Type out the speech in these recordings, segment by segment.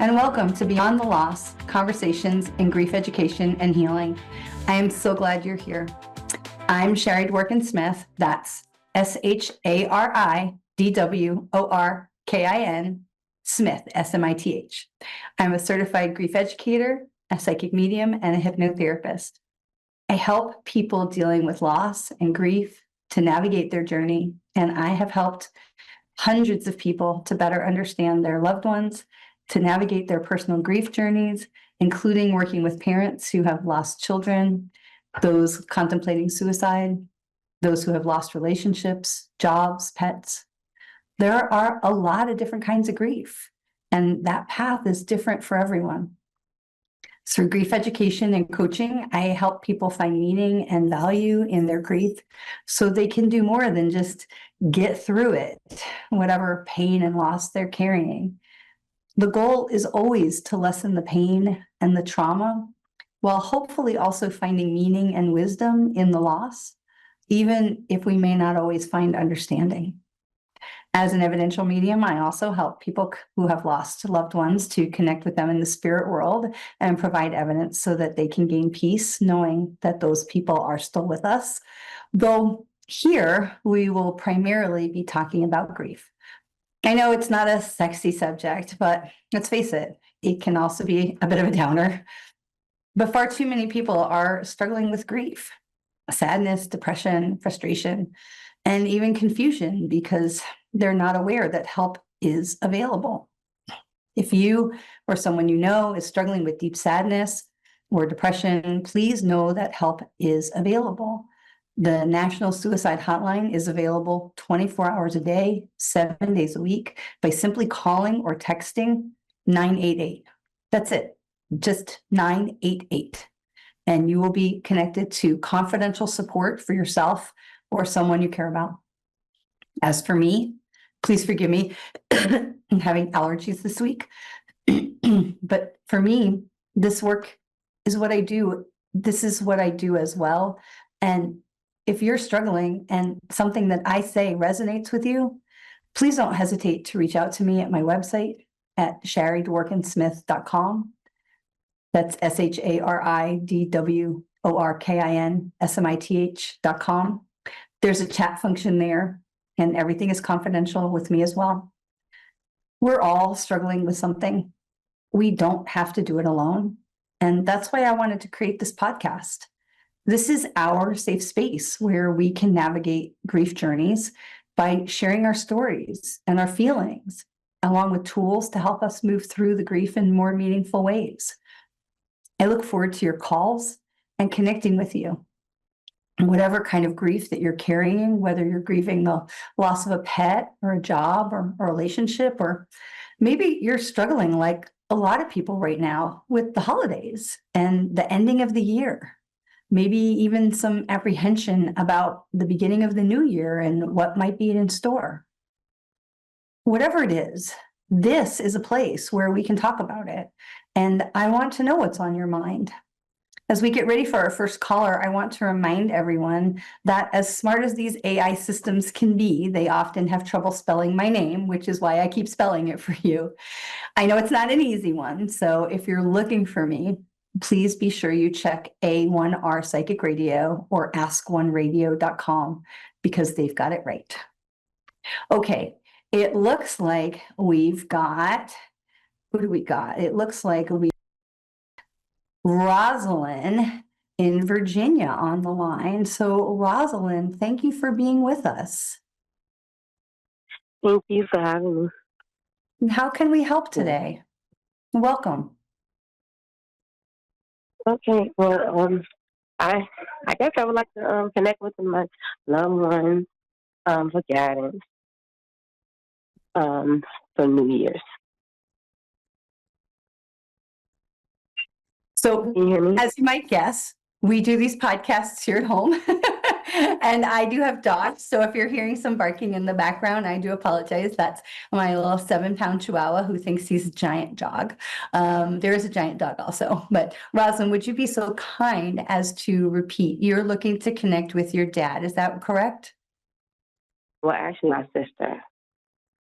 and welcome to Beyond the Loss, Conversations in Grief Education and Healing. I am so glad you're here. I'm Shari Dworkin-Smith, that's SHARIDWORKIN, Smith, SMITH. I'm a certified grief educator, a psychic medium, and a hypnotherapist. I help people dealing with loss and grief to navigate their journey, and I have helped hundreds of people to better understand their loved ones, to navigate their personal grief journeys, including working with parents who have lost children, those contemplating suicide, those who have lost relationships, jobs, pets. There are a lot of different kinds of grief, and that path is different for everyone. Through grief education and coaching, I help people find meaning and value in their grief so they can do more than just get through it, whatever pain and loss they're carrying. The goal is always to lessen the pain and the trauma, while hopefully also finding meaning and wisdom in the loss, even if we may not always find understanding. As an evidential medium, I also help people who have lost loved ones to connect with them in the spirit world and provide evidence so that they can gain peace, knowing that those people are still with us. Though here, we will primarily be talking about grief. I know it's not a sexy subject, but let's face it, it can also be a bit of a downer. But far too many people are struggling with grief, sadness, depression, frustration, and even confusion because they're not aware that help is available. If you or someone you know is struggling with deep sadness or depression, please know that help is available. The National Suicide Hotline is available 24 hours a day, 7 days a week by simply calling or texting 988. That's it, just 988. And you will be connected to confidential support for yourself or someone you care about. As for me, please forgive me, I'm having allergies this week. But for me, this work is what I do. This is what I do as well. And if you're struggling and something that I say resonates with you, please don't hesitate to reach out to me at my website at sharidworkinsmith.com. That's SHARIDWORKINSMITH.com. There's a chat function there, and everything is confidential with me as well. We're all struggling with something. We don't have to do it alone. And that's why I wanted to create this podcast. This is our safe space where we can navigate grief journeys by sharing our stories and our feelings, along with tools to help us move through the grief in more meaningful ways. I look forward to your calls and connecting with you. Whatever kind of grief that you're carrying, whether you're grieving the loss of a pet or a job or a relationship, or maybe you're struggling like a lot of people right now with the holidays and the ending of the year. Maybe even some apprehension about the beginning of the new year and what might be in store. Whatever it is, this is a place where we can talk about it. And I want to know what's on your mind. As we get ready for our first caller, I want to remind everyone that as smart as these AI systems can be, they often have trouble spelling my name, which is why I keep spelling it for you. I know it's not an easy one, so if you're looking for me, please be sure you check A1R Psychic Radio or askoneradio.com because they've got it right. Okay, it looks like we've got, who do we got? It looks like we Rosalind in Virginia on the line. So Rosalind, thank you for being with us. Thank you for having me. How can we help today? Welcome. Okay, well, I guess I would like to connect with my loved ones for guidance for New Year's. So, as you might guess, we do these podcasts here at home. And I do have dogs. So if you're hearing some barking in the background, I do apologize. That's my little 7-pound Chihuahua who thinks he's a giant dog. There is a giant dog also. But Rosalind, would you be so kind as to repeat? You're looking to connect with your dad. Is that correct? Well, actually, my sister.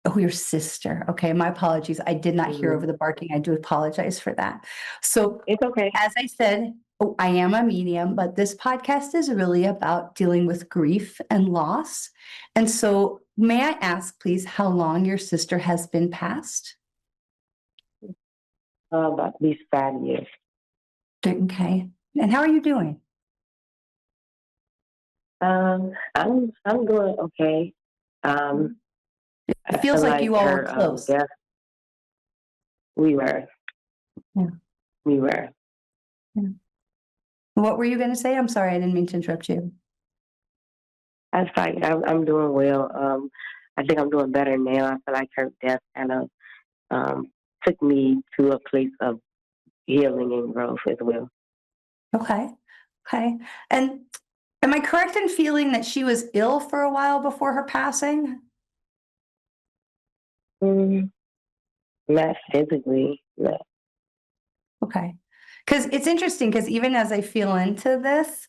Oh, your sister. Okay, my apologies. I did not hear Mhm. over the barking. I do apologize for that. So, It's okay. as I said, I am a medium, but this podcast is really about dealing with grief and loss. And so, may I ask, please, how long your sister has been passed? About at least 5 years. Okay. And how are you doing? I'm doing okay. It I feels feel like like you all were her close. death. We were, Yeah. we were. Yeah. What were you going to say? I'm sorry, I didn't mean to interrupt you. I feel like I'm doing well. I think I'm doing better now. I feel like her death kind of took me to a place of healing and growth as well. Okay. Okay. And am I correct in feeling that she was ill for a while before her passing? Mm, not physically. No. Okay. Because it's interesting, because even as I feel into this,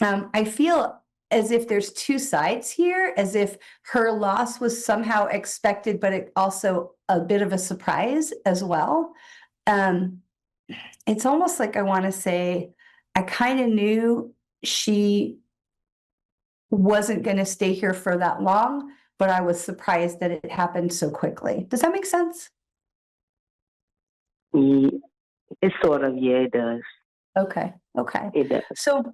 I feel as if there's two sides here, as if her loss was somehow expected, but it also a bit of a surprise as well. Um, it's almost like I want to say, I kind of knew she wasn't going to stay here for that long, but I was surprised that it happened so quickly. Does that make sense? Ye- It's sort of, yeah, it does. Okay. Okay. It does. So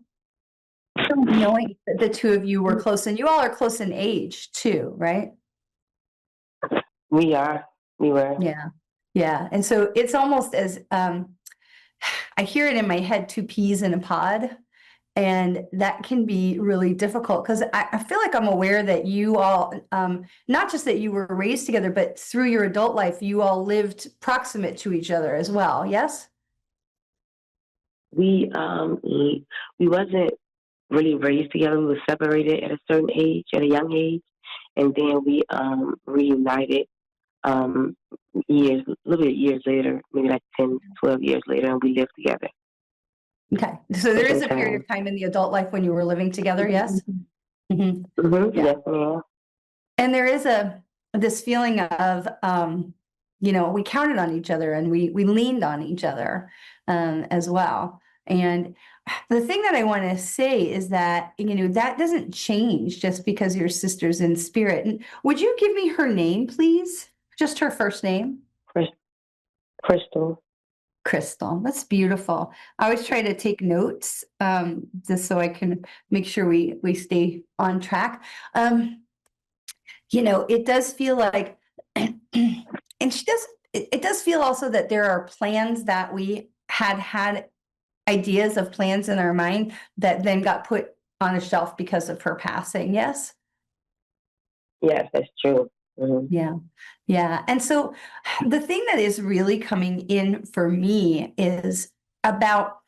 knowing that the two of you were close, and you all are close in age too, right? We are. We were. Yeah. Yeah. And so it's almost as I hear it in my head, two peas in a pod. And that can be really difficult because I feel like I'm aware that you all, not just that you were raised together, but through your adult life, you all lived proximate to each other as well. Yes? We wasn't really raised together. We were separated at a certain age, at a young age, and then we reunited um years, a little bit years later, maybe like 10, 12 years later, and we lived together Okay. So for there is some a period time. of time in the adult life when you were living together. Yes? Mhm. Yeah. Yes, ma'am. And there is this feeling of we counted on each other and we leaned on each other as well. And the thing that I want to say is that that doesn't change just because your sister's in spirit. And would you give me her name, please? Just her first name. Crys- Crystal. Crystal. That's beautiful. I always try to take notes just so I can make sure we stay on track. It does feel like, and it does feel also that there are plans that we had ideas of plans in our mind that then got put on a shelf because of her passing. Yes? Yes, that's true. Hmm. Yeah. Yeah. And so the thing that is really coming in for me is about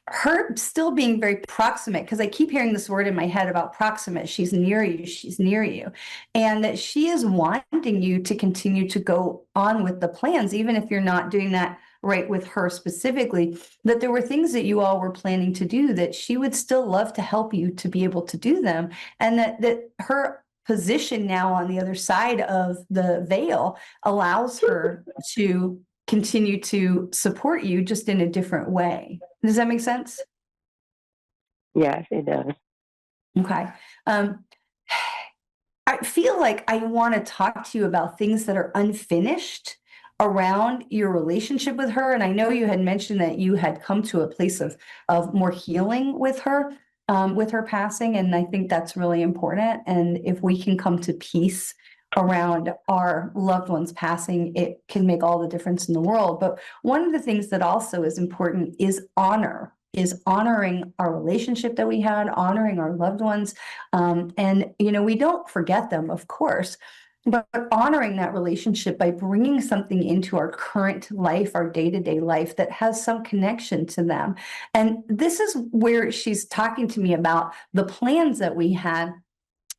her still being very proximate, because I keep hearing this word in my head about proximate. She's near you, she's near you. And that she is wanting you to continue to go on with the plans, even if you're not doing that right with her specifically, that there were things that you all were planning to do that she would still love to help you to be able to do them. And that her position now on the other side of the veil allows her to continue to support you just in a different way. Does that make sense? Yes, it does. Okay. Um, I feel like I want to talk to you about things that are unfinished around your relationship with her. And I know you had mentioned that you had come to a place of more healing with her passing. And I think that's really important. And if we can come to peace around our loved ones passing, it can make all the difference in the world. But one of the things that also is important is honoring our relationship that we had, honoring our loved ones. And we don't forget them, of course, but honoring that relationship by bringing something into our current life, our day-to-day life that has some connection to them. And this is where she's talking to me about the plans that we had.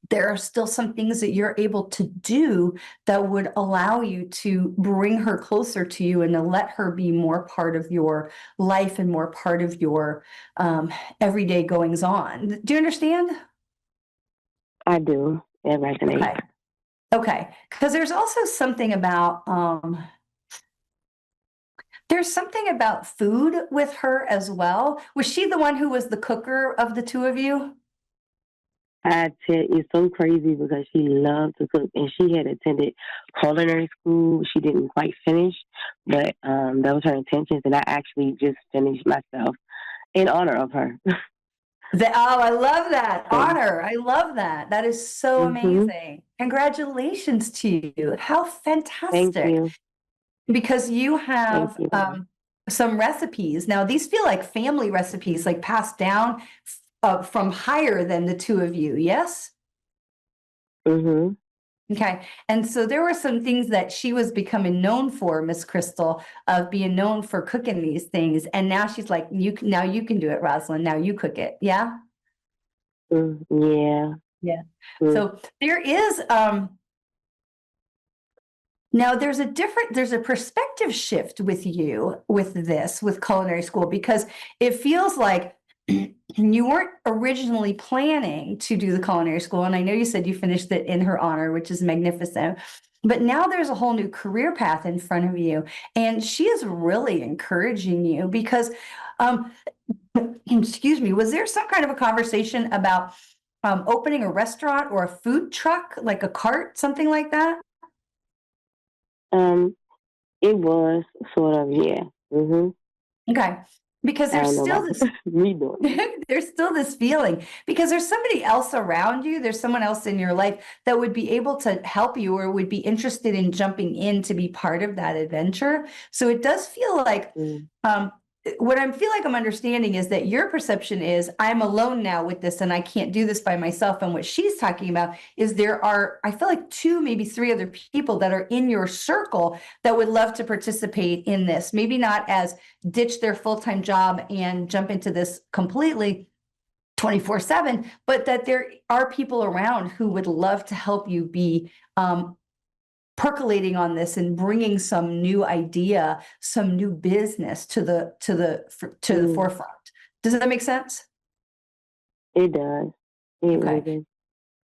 There are still some things that you're able to do that would allow you to bring her closer to you and to let her be more part of your life and more part of your everyday goings on. Do you understand? I do. It Okay. resonates. Okay, because there's also something about there's something about food with her as well. Was she the one who was the cooker of the two of you? I tell you, it's so crazy because she loved to cook and she had attended culinary school. She didn't quite finish, but that was her intentions, and I actually just finished myself in honor of her. Oh, I love that So, honor. I love that. That is so hmm amazing. Congratulations to you. How thank fantastic. you, Because you thank have you. some recipes. Now, these feel like family recipes, like passed down from higher than the two of you. Yes? Hmm. Okay. And so there were some things that she was becoming known for, Miss Crystal, of being known for cooking these things. And now she's like, now you can do it, Rosalind. Now you cook it. Yeah. Yeah. Yeah. Mm. So there is now there's a perspective shift with you with this, with culinary school, because it feels like you weren't originally planning to do the culinary school. And I know you said you finished it in her honor, which is magnificent. But now there's a whole new career path in front of you. And she is really encouraging you because, um, excuse me, was there some kind of a conversation about opening a restaurant or a food truck, like a cart, something like that? Um, it was sort of, yeah. Okay. Because I there's don't know still about this redoing it. there's still this feeling because there's somebody else around you, there's someone else in your life that would be able to help you or would be interested in jumping in to be part of that adventure. So it does feel like Mm. um what I feel like I'm understanding is that your perception is I'm alone now with this and I can't do this by myself. And what she's talking about is there are, I feel like two, maybe three other people that are in your circle that would love to participate in this. Maybe not as ditch their full-time job and jump into this completely 24/7, but that there are people around who would love to help you be percolating on this and bringing some new idea, some new business to the Mm. forefront. Does that make sense? It does. It really Okay. does.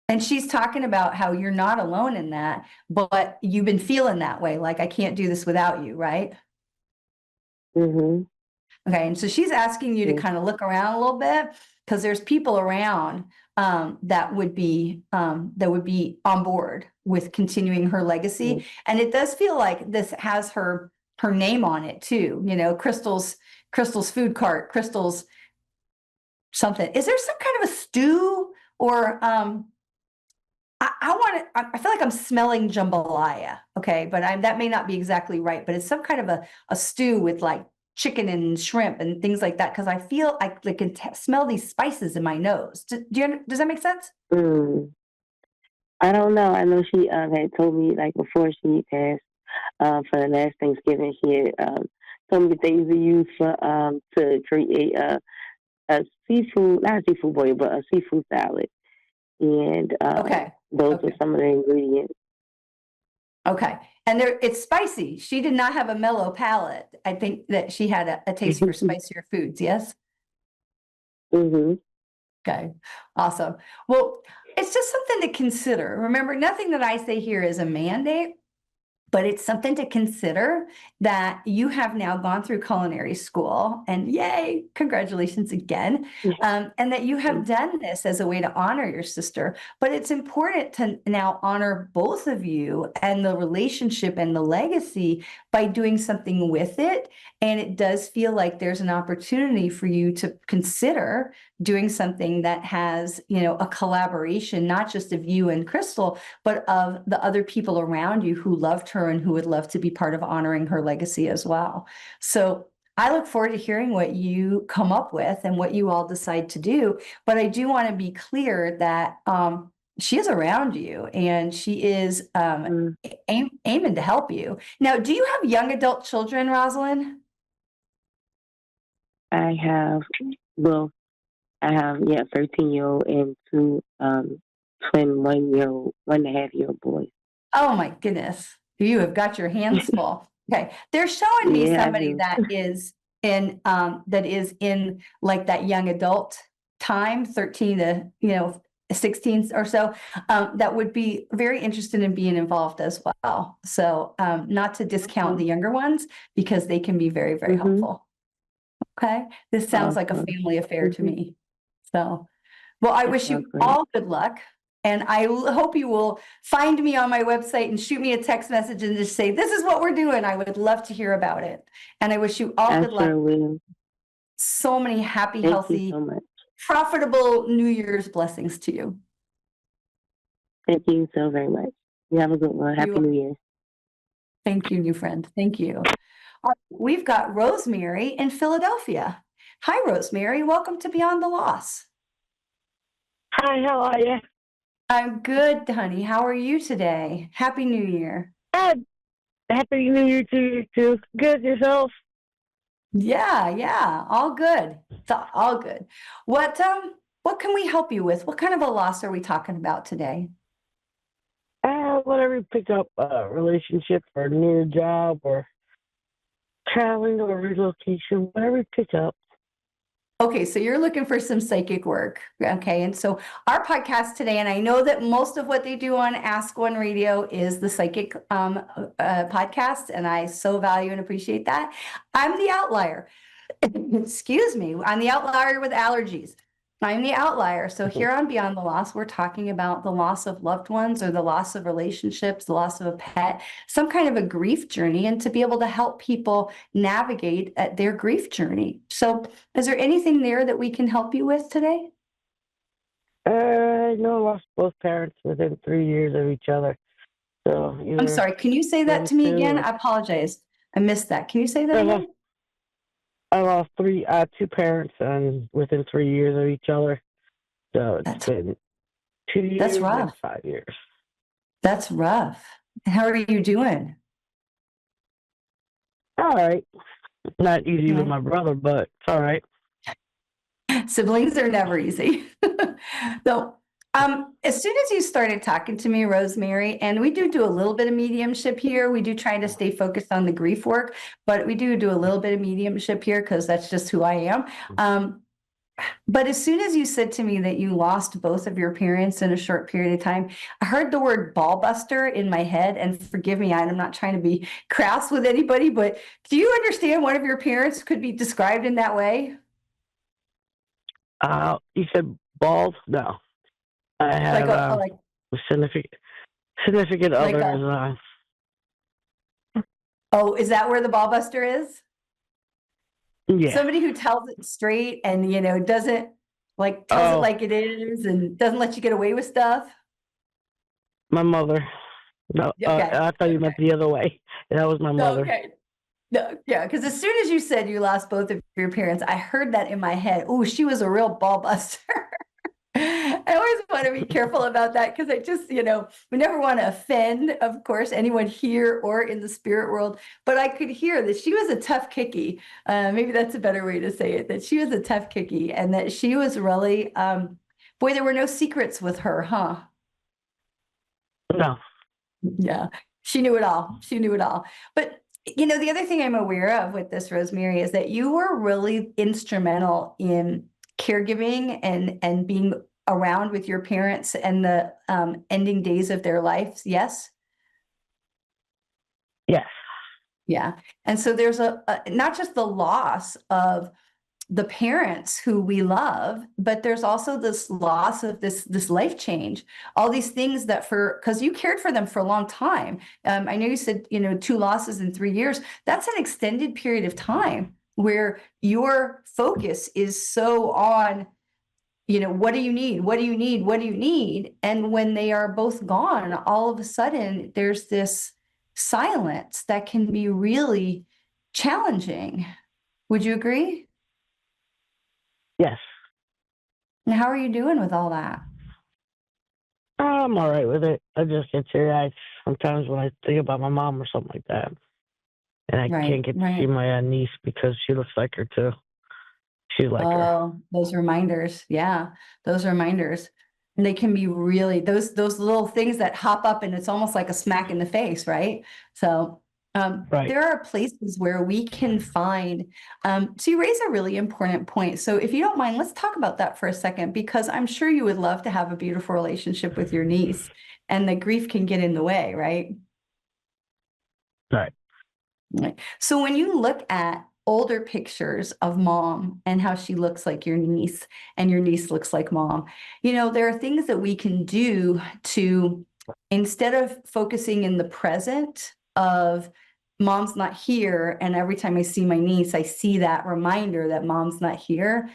And she's talking about how you're not alone in that, but you've been feeling that way, like I can't do this without you, right? Mhm. Okay, and so she's asking you to Mm. kind of look around a little bit because there's people around that would be on board with continuing her Mm. legacy, and it does feel like this has her name on it too. You know, Crystal's food cart, Crystal's something. Is there some kind of a stew or I want to. I feel like I'm smelling jambalaya. Okay, but that may not be exactly right. But it's some kind of a stew with like chicken and shrimp and things like that. Because I feel I can smell these spices in my nose. Does that make sense? Mm. I don't know. I know she had told me like before she passed for the last Thanksgiving, she had told me the things we use for to create a seafood, not a seafood boil, but a seafood salad, and Okay. those are Okay. some of the ingredients. Okay. And it's spicy. She did not have a mellow palate. I think that she had a taste for spicier foods. Yes. Mhm. Okay, awesome. Well, it's just something to consider. Remember, nothing that I say here is a mandate. But it's something to consider that you have now gone through culinary school and yay, congratulations again. And that you have done this as a way to honor your sister. But it's important to now honor both of you and the relationship and the legacy by doing something with it. And it does feel like there's an opportunity for you to consider doing something that has, you know, a collaboration, not just of you and Crystal, but of the other people around you who loved her and who would love to be part of honoring her legacy as well. So I look forward to hearing what you come up with and what you all decide to do. But I do want to be clear that she is around you and she is Mm. aiming to help you. Now, do you have young adult children, Rosalind? I have, well, I have, yeah, 13-year-old and two twin 1 year old, 1.5 year old boys. Oh my goodness. You have got your hands full. Okay. They're showing me Yeah, I somebody do. that is in like that young adult time, 13 to, 16 or so, that would be very interested in being involved as well. So not to discount the younger ones because they can be very, very helpful. Okay. This sounds like a family affair to me. So, well, I wish you all good luck. And I hope you will find me on my website and shoot me a text message and just say, this is what we're doing. I would love to hear about it. And I wish you all good luck. Will. So many happy, Thank healthy, you so much. profitable New Year's blessings to you. Thank you so very much. You have a good one. Happy New Year. Thank you, new friend. Thank you. We've got Rosemary in Philadelphia. Hi, Rosemary. Welcome to Beyond the Loss. Hi, how are you? I'm good, honey. How are you today? Happy New Year. Happy New Year to you too. Good yourself? Yeah, all good. It's all good. What can we help you with? What kind of a loss are we talking about today? Whatever you pick up, relationship or a new job or traveling or relocation, whatever you pick up. Okay, so you're looking for some psychic work. Okay, and so our podcast today, and I know that most of what they do on Ask One Radio is the psychic podcast, and I so value and appreciate that. I'm the outlier. Excuse me, I'm the outlier with allergies. I'm the outlier. So here on Beyond the Loss, we're talking about the loss of loved ones or the loss of relationships, the loss of a pet, some kind of a grief journey, and to be able to help people navigate their grief journey. So is there anything there that we can help you with today? I know I lost both parents within 3 years of each other. So I'm sorry, can you say that to me again? I apologize. I missed that. Can you say that again? I lost two parents and within 3 years of each other. So it's been 2 years that's rough. and 5 years. That's rough. How are you doing? All right. Not easy with my brother, but it's all right. Siblings are never easy. So, as soon as you started talking to me, Rosemary, and we do a little bit of mediumship here. We do try to stay focused on the grief work, but we do a little bit of mediumship here because that's just who I am. But as soon as you said to me that you lost both of your parents in a short period of time, I heard the word ball buster in my head. And forgive me, I'm not trying to be crass with anybody, but do you understand one of your parents could be described in that way? You said bald? No. I have a significant others. Oh, is that where the ball buster is? Yeah. Somebody who tells it straight and, doesn't tells it like it is and doesn't let you get away with stuff. My mother. No, I thought you meant the other way. That was my mother. Okay. No, yeah, because as soon as you said you lost both of your parents, I heard that in my head. Oh, she was a real ball buster. I always want to be careful about that because I just, we never want to offend, of course, anyone here or in the spirit world. But I could hear that she was a tough cookie. Maybe that's a better way to say it, that she was a tough cookie and that she was really, boy, there were no secrets with her, huh? No. Yeah, she knew it all. She knew it all. But the other thing I'm aware of with this, Rosemary, is that you were really instrumental in caregiving and being around with your parents and the ending days of their lives. Yes? Yes. Yeah. And so there's a not just the loss of the parents who we love, but there's also this loss of this life change, all these things that because you cared for them for a long time. I know you said, 2 losses in 3 years. That's an extended period of time where your focus is so on, what do you need? What do you need? What do you need? And when they are both gone, all of a sudden there's this silence that can be really challenging. Would you agree? Yes. And how are you doing with all that? I'm all right with it. I just get teary-eyed sometimes when I think about my mom or something like that. And I can't get to see my niece because she looks like her too. She's like her. Oh, those reminders. Yeah, those reminders. And they can be really, those little things that hop up and it's almost like a smack in the face, right? So There are places where we can find, so you raise a really important point. So if you don't mind, let's talk about that for a second, because I'm sure you would love to have a beautiful relationship with your niece, and the grief can get in the way, right? Right. So when you look at older pictures of mom and how she looks like your niece and your niece looks like mom, there are things that we can do to, instead of focusing in the present of mom's not here, and every time I see my niece, I see that reminder that mom's not here.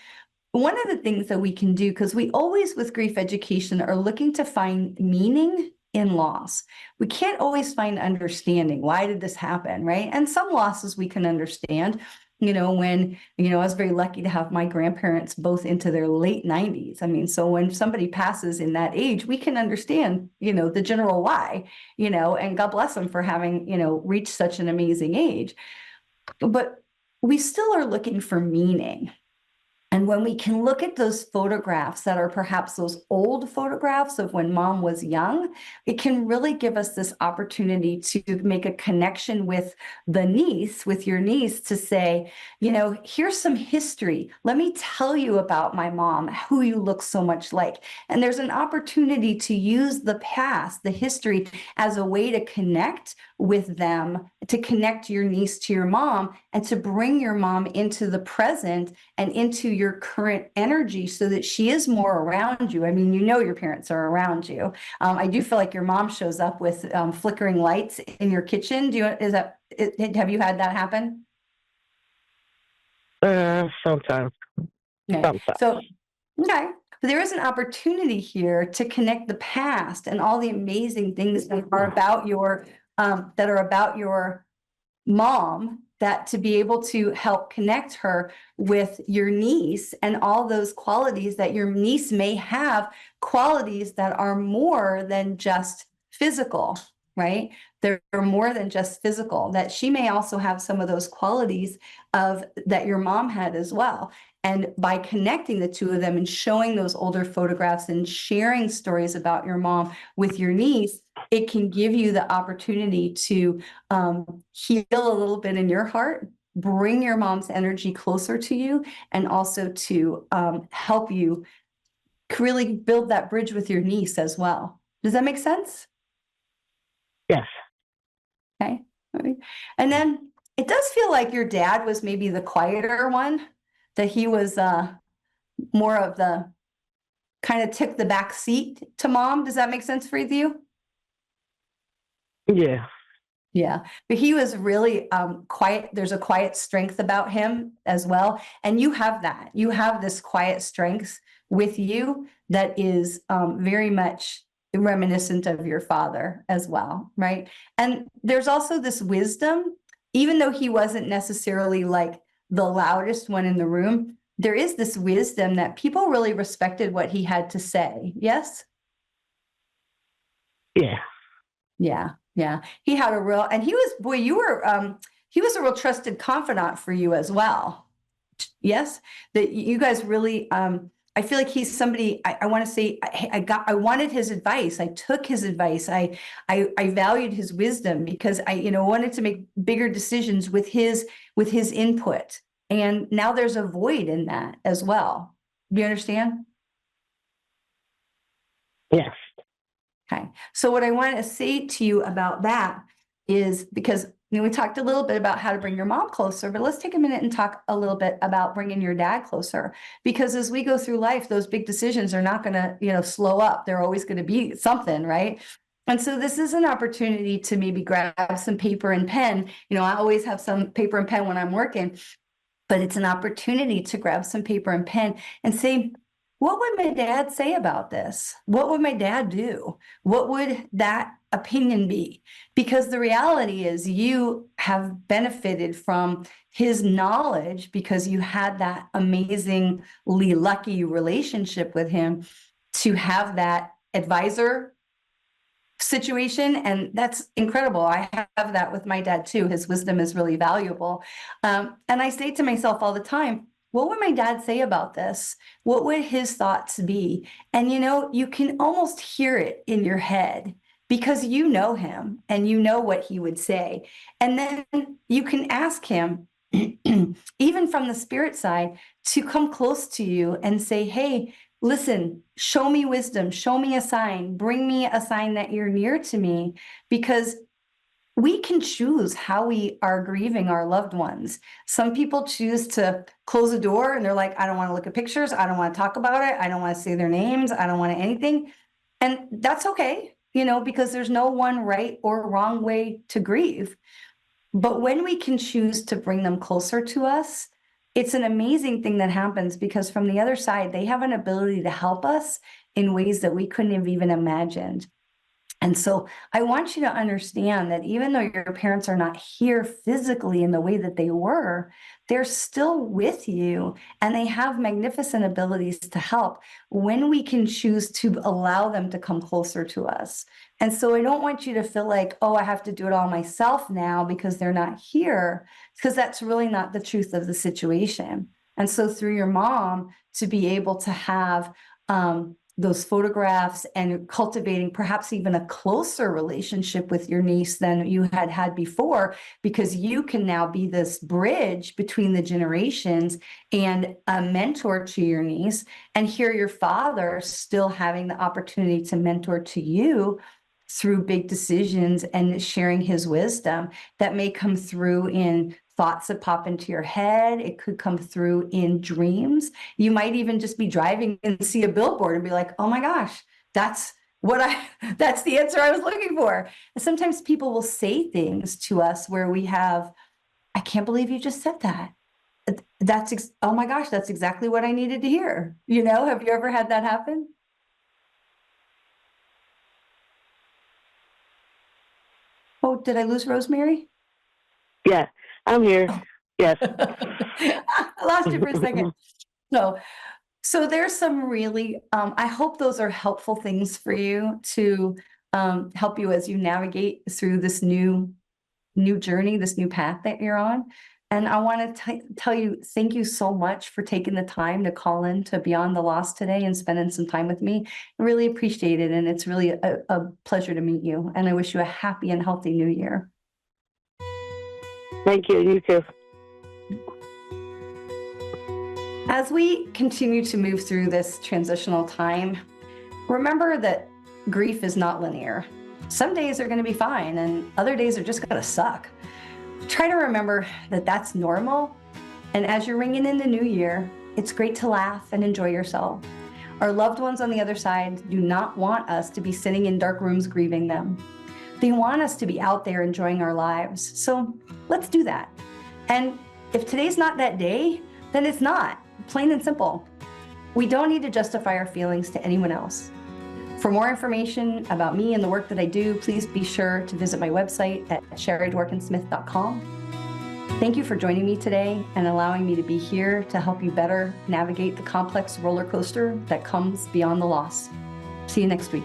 One of the things that we can do, because we always with grief education are looking to find meaning in loss. We can't always find understanding. Why did this happen, right? And some losses we can understand. When, I was very lucky to have my grandparents both into their late 90s. I mean, so when somebody passes in that age, we can understand, the general why, and God bless them for having, reached such an amazing age. But we still are looking for meaning. And when we can look at those photographs that are perhaps those old photographs of when mom was young, it can really give us this opportunity to make a connection with the niece, with your niece, to say, here's some history. Let me tell you about my mom, who you look so much like. And there's an opportunity to use the past, the history, as a way to connect with them, to connect your niece to your mom, and to bring your mom into the present and into your current energy so that she is more around you. I mean, your parents are around you. I do feel like your mom shows up with flickering lights in your kitchen. Have you had that happen? Sometimes. Okay. Sometimes. So, okay. But there is an opportunity here to connect the past and all the amazing things that are about your mom, that to be able to help connect her with your niece and all those qualities that your niece may have, qualities that are more than just physical, right? They're more than just physical, that she may also have some of those qualities of that your mom had as well. And by connecting the two of them and showing those older photographs and sharing stories about your mom with your niece, it can give you the opportunity to heal a little bit in your heart, bring your mom's energy closer to you, and also to help you really build that bridge with your niece as well. Does that make sense? Yes. Okay. And then it does feel like your dad was maybe the quieter one, that he was more of the kind of took the back seat to mom. Does that make sense for you? Yeah. Yeah, but he was really quiet. There's a quiet strength about him as well. And you have that. You have this quiet strength with you that is very much reminiscent of your father as well, right? And there's also this wisdom, even though he wasn't necessarily like the loudest one in the room, there is this wisdom that people really respected what he had to say. Yes? Yeah. Yeah. Yeah. He had a real, and he was, boy, he was a real trusted confidant for you as well. Yes. That you guys really, I feel like he's somebody, I want to say, I wanted his advice. I took his advice. I valued his wisdom because I wanted to make bigger decisions with his input. And now there's a void in that as well. Do you understand? Yes. Okay. So what I want to say to you about that is, because we talked a little bit about how to bring your mom closer, but let's take a minute and talk a little bit about bringing your dad closer. Because as we go through life, those big decisions are not going to, slow up. They're always going to be something, right? And so this is an opportunity to maybe grab some paper and pen. I always have some paper and pen when I'm working, but it's an opportunity to grab some paper and pen and say, what would my dad say about this? What would my dad do? What would that opinion be? Because the reality is you have benefited from his knowledge because you had that amazingly lucky relationship with him to have that advisor situation. And that's incredible. I have that with my dad too. His wisdom is really valuable. And I say to myself all the time, what would my dad say about this? What would his thoughts be? And you can almost hear it in your head because you know him and you know what he would say. And then you can ask him, even from the spirit side, to come close to you and say, hey, listen, show me wisdom, show me a sign, bring me a sign that you're near to me, because we can choose how we are grieving our loved ones. Some people choose to close the door and they're like, I don't want to look at pictures. I don't want to talk about it. I don't want to say their names. I don't want anything. And that's okay, because there's no one right or wrong way to grieve. But when we can choose to bring them closer to us, it's an amazing thing that happens, because from the other side, they have an ability to help us in ways that we couldn't have even imagined. And so I want you to understand that even though your parents are not here physically in the way that they were, they're still with you, and they have magnificent abilities to help when we can choose to allow them to come closer to us. And so I don't want you to feel like, oh, I have to do it all myself now because they're not here, because that's really not the truth of the situation. And so through your mom, to be able to have those photographs and cultivating perhaps even a closer relationship with your niece than you had had before, because you can now be this bridge between the generations and a mentor to your niece, and hear your father still having the opportunity to mentor to you through big decisions and sharing his wisdom that may come through in thoughts that pop into your head. It could come through in dreams. You might even just be driving and see a billboard and be like, oh my gosh, that's the answer I was looking for. And sometimes people will say things to us where we have, I can't believe you just said that. Oh my gosh, that's exactly what I needed to hear. Have you ever had that happen? Oh, did I lose Rosemary? Yeah, I'm here. Oh. Yes. I lost you for a second. So there's some really, I hope those are helpful things for you to help you as you navigate through this new journey, this new path that you're on. And I want to tell you, thank you so much for taking the time to call in to Beyond the Loss today and spending some time with me. I really appreciate it. And it's really a pleasure to meet you. And I wish you a happy and healthy new year. Thank you. You too. As we continue to move through this transitional time, remember that grief is not linear. Some days are going to be fine and other days are just going to suck. Try to remember that that's normal. And as you're ringing in the new year, it's great to laugh and enjoy yourself. Our loved ones on the other side do not want us to be sitting in dark rooms grieving them. They want us to be out there enjoying our lives. So let's do that. And if today's not that day, then it's not. Plain and simple. We don't need to justify our feelings to anyone else. For more information about me and the work that I do, please be sure to visit my website at sharidworkinsmith.com. Thank you for joining me today and allowing me to be here to help you better navigate the complex roller coaster that comes beyond the loss. See you next week.